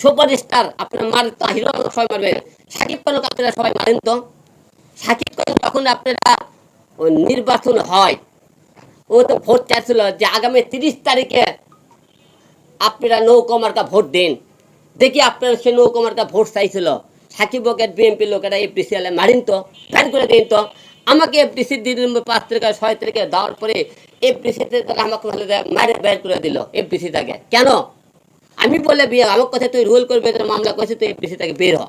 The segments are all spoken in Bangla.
সুপারস্টার আপনার মারে তো হিরো সবাই মারবে, সাকিব খানকে আপনারা সবাই মারেন তো। সাকিব খান যখন আপনারা নির্বাচন হয়, ও তো ভোট চাইছিল যে আগামী 30 তারিখে আপনারা নৌকা মার্কা ভোট দিন। দেখি আপনারা সে নৌকা মার্কা ভোট চাইছিল, সাকিব বকের বিএনপি লোকেরা এফডিসিএল মারিন তো, ব্যান করে দিন তো। আমাকে এফডিসি দিন 5 তারিখে 6 তারিখে দেওয়ার পরে এফডিসিতে আমাকে মারে বের করে দিল এফডিসি থেকে। কেন? আমি বলে বিয়ে আমার কথা তুই রুল করবে, মামলা করেছে তুই এফডিসি থেকে বের হ।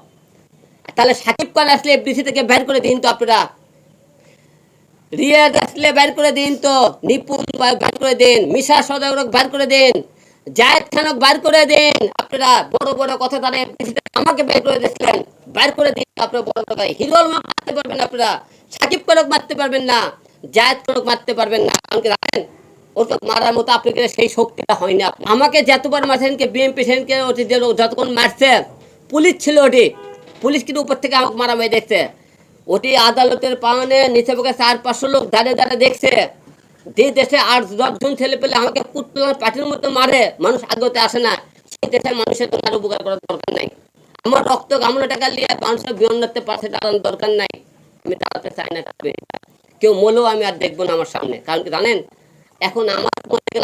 তাহলে সাকিব খান আসলে এফডিসি থেকে বের করে দিন তো আপনারা, রিয়াজ আসলে বের করে দিন তো, নিপুণ বের করে দিন, মিশা সদাগরক বের করে দিন, জায়েদ খানক বের করে দিন। আপনারা বড় বড় কথা তারা আমাকে বের করে দিচ্ছিলেন, বের করে দিন আপনারা বড় বড় কথা। হিরোল মারতে পারবেন আপনারা, সাকিব খানক মারতে পারবেন না, জায়েদ খানক মারতে পারবেন না। কারণ জানেন ওকে মারার মতো আপনাকে সেই শক্তিটা হয় না। আমাকে যতবার মারছেন কে বিএনপি সেনকে ওটি যতক্ষণ মারছে পুলিশ ছিল, ওটি পুলিশ কিন্তু উপর থেকে আমাকে মারামারি দেখছে। ওটি আদালতের পাওয়ানে নিচে পক্ষে 400-500 লোক দাঁড়িয়ে দাঁড়িয়ে দেখছে। যে দেশে 8-10 জন ছেলে পেলে আমাকে কুটলার পাটির মতো মারে, মানুষ আগতে আসে না, সেই দেশে মানুষের তো আর উপকার করার দরকার নাই। আমার রক্ত গামলা টাকা নিয়ে মানুষের বিয়ন্নতে পাশে দাঁড়ানোর দরকার নাই। আমি দাঁড়াতে চাই না, কেউ মলেও আমি আর দেখবো না আমার সামনে। কারণ কি জানেন, এখন আমার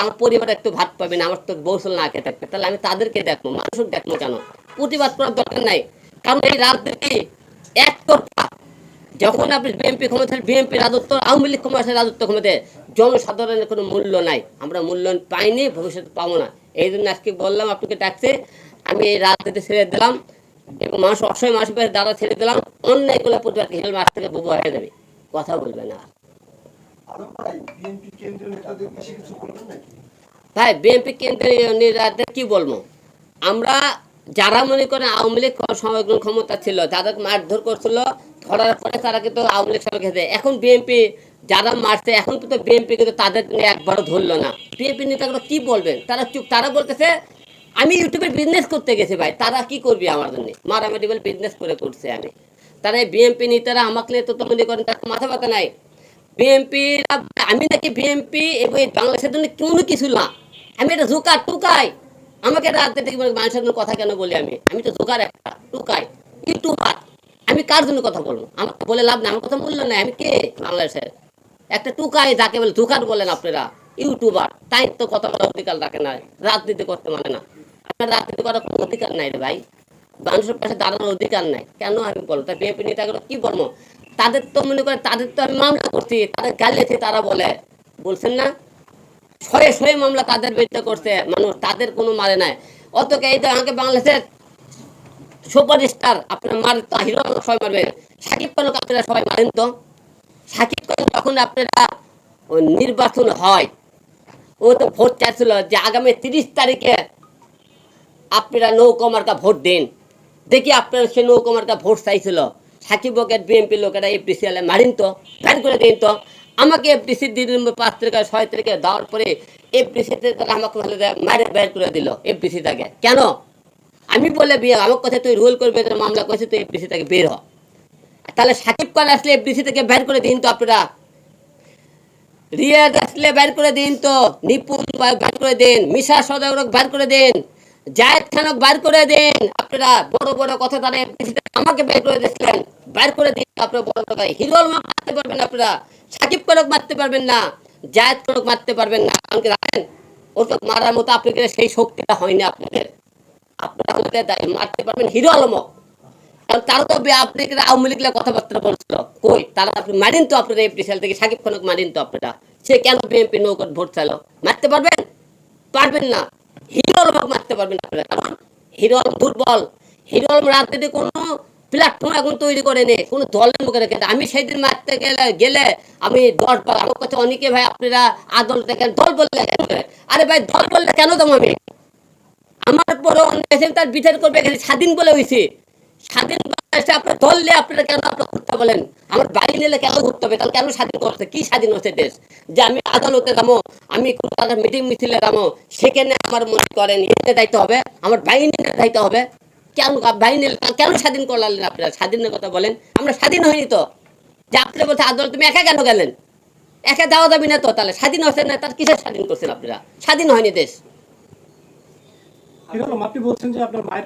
আমার পরিবার একটু ভাত পাবে না, আমার তো বৌসল না খেয়ে থাকবে, তাহলে আমি তাদেরকে দেখবো, মানুষের দেখবো কেন? প্রতিবাদ করার দরকার নাই। কারণ এই রাজনীতি একতরফা। যখন আপনি বিএনপি ক্ষমতা, বিএনপি রাজত্ব, আওয়ামী লীগ ক্ষমতা, রাজত্ব ক্ষমতায় জনসাধারণের কোনো মূল্য নাই, আমরা মূল্যায়ন পাইনি, ভবিষ্যতে পাবো না। এই জন্য আজকে বললাম আপনাকে ডাকছে, আমি এই রাজনীতি ছেড়ে দিলাম এবং মানুষ অসহায় মানুষের পাশে দ্বারা ছেড়ে দিলাম। অন্যায়গুলো প্রতিবাদ হিল মাস থেকে বুবু হয়ে যাবে, কথা বলবে না। ভাই বিএনপি কেন্দ্রীয় নেতাদের কি বলবো, আমরা যারা মনে করেন আওয়ামী লীগ ক্ষমতা ছিল, যাদেরকে মারধর করছিল, ধরার পরে তারা কিন্তু আওয়ামী লীগ সরকার খেতে, এখন বিএনপি যারা মারছে এখন কিন্তু বিএনপি কিন্তু তাদের একবারও ধরলো না। বিএনপি নেতাগুলো কি বলবেন, তারা চুপ, তারা বলতেছে আমি ইউটিউবে বিজনেস করতে গেছি। ভাই তারা কি করবে আমার জন্য, মারামারি বলে বিজনেস করে করছে আমি। তারা বিএনপি নেতারা আমাকে নিয়ে তো মনে করেন তার মাথা ব্যথা নাই। বিএনপি আমি নাকি বিএনপি এবং বাংলাদেশের জন্য কোনো কিছু না, আমি এটা জোকার টুকাই। আমাকে রাজনীতি মানুষের জন্য কথা কেন বলি, আমি তো জোকার একটা টুকাই ইউটিউবার। আমি কার জন্য কথা বলবো, আমাকে বলে লাভ নেই, আমার কথা মূল্য নেই। আমি কে? বাংলাদেশের একটা টুকাই, যাকে বলে জোকার বলেন আপনারা, ইউটিউবার। তাই তো কথা বলার অধিকার রাখে না, রাজনীতি করতে মানে না। আপনার রাজনীতি করার কোনো অধিকার নাই রে ভাই, মানুষের পাশে দাঁড়ানোর অধিকার নাই। কেন আমি বলবো, তাই বিএনপি নেতাগুলো কি বলবো, তাদের তো মনে করে, তাদের তো আমি মামলা করছি, তাদের গালিয়েছি, তারা বলে বলছেন না শয়ে শয়ে মামলা তাদের বিরুদ্ধে করছে মানুষ, তাদের কোনো মারে নাই। অতকে এই যে আমাকে বাংলাদেশের সুপারস্টার আপনার মারে তো হিরো সবাই মারবে, সাকিব খানকে আপনারা সবাই মারেন তো। সাকিব খান যখন আপনারা নির্বাচন হয়, ও তো ভোট চাইছিল যে আগামী 30 তারিখে আপনারা নৌকা মার্কা ভোট দিন। দেখি আপনারা সে নৌকা মার্কা ভোট চাইছিল, সাকিব বকের বিএনপি লোকেরা এফডিসিএল মারিন তো, ব্যান করে দিন তো। আমাকে এফডিসি দিন 5 তারিখে 6 তারিখে দেওয়ার পরে এফডিসিতে আমাকে মারে বের করে দিল এফডিসি থেকে। কেন? আমি বলে বিয়ে আমার কথা তুই রুল করবে, মামলা করেছে তুই এফডিসি থেকে বের হ। তাহলে সাকিব খান আসলে এফডিসি থেকে বের করে দিন তো আপনারা, রিয়াজ আসলে বের করে দিন তো, নিপুণ বের করে দিন, মিশা সদাগরক বের করে দিন, জায়েদ খানক বের করে দিন। আপনারা বড় বড় কথা তারা আমাকে বের করে দিচ্ছিলেন, বের করে দিন আপনারা বড় বড় কথা। হিরোল মারতে পারবেন আপনারা, সাকিব খানক মারতে পারবেন না, জায়েদ খানক মারতে পারবেন না। কারণ কি জানেন ওকে মারার মতো আপনাকে সেই শক্তিটা হয় না আপনাদের। আপনারা মারতে পারবেন হিরো আলমক, কারণ তারা তো আপনি আওয়ামী লীগ কথাবার্তা বলছিল, কই তারা আপনি মারিন তো আপনারা এফডিসিএল থেকে সাকিব খানক মারিন তো আপনারা। সে কেন বিএনপি নৌকট ভোট চাইলো, মারতে পারবেন? পারবেন না। হিরো আলমক মারতে পারবেন আপনারা, কারণ হিরো আলম দুর্বল। হিরো আলম রাজনীতি কোনো প্ল্যাটফর্ম এখন তৈরি করে নেই, কোনো দলের মুখে রেখে। আমি সেদিন মারতে গেলে আমি 10 বার আমার কাছে অনেকে ভাই আপনারা আদল দেখেন দল বললে, আরে ভাই দল বললে কেন দেবো আমি? আমার পরে অন্য তার বিচার করবে, এখানে স্বাধীন বলে হয়েছে। স্বাধীন বাংলাদেশে আপনার ধরলে আপনারা কেন আপনার ঘুরতে বলেন, আমার বাড়ি নিলে কেন ঘুরতে হবে, তাহলে কেন স্বাধীন করছে, কি স্বাধীন হচ্ছে দেশ? যে আমি আদালতে যাবো, আমি কোনো মিটিং মিছিলে যাবো, সেখানে আমার মনে করেন এতে দায়িত্ব হবে, আমার বাহিনী নিলে দায়িত্ব হবে। কেন বাহিনী কেন স্বাধীন করলেন আপনারা? স্বাধীনের কথা বলেন, আমরা স্বাধীন হয়নি তো। যে আপনি বলছে আদালত তুমি একা কেন গেলেন, একা যাওয়া যাবে না তো, তাহলে স্বাধীন হচ্ছে না, তার কিসের স্বাধীন করছেন আপনারা? স্বাধীন হয়নি দেশ। আপনি বলছেন যে আপনার মায়ের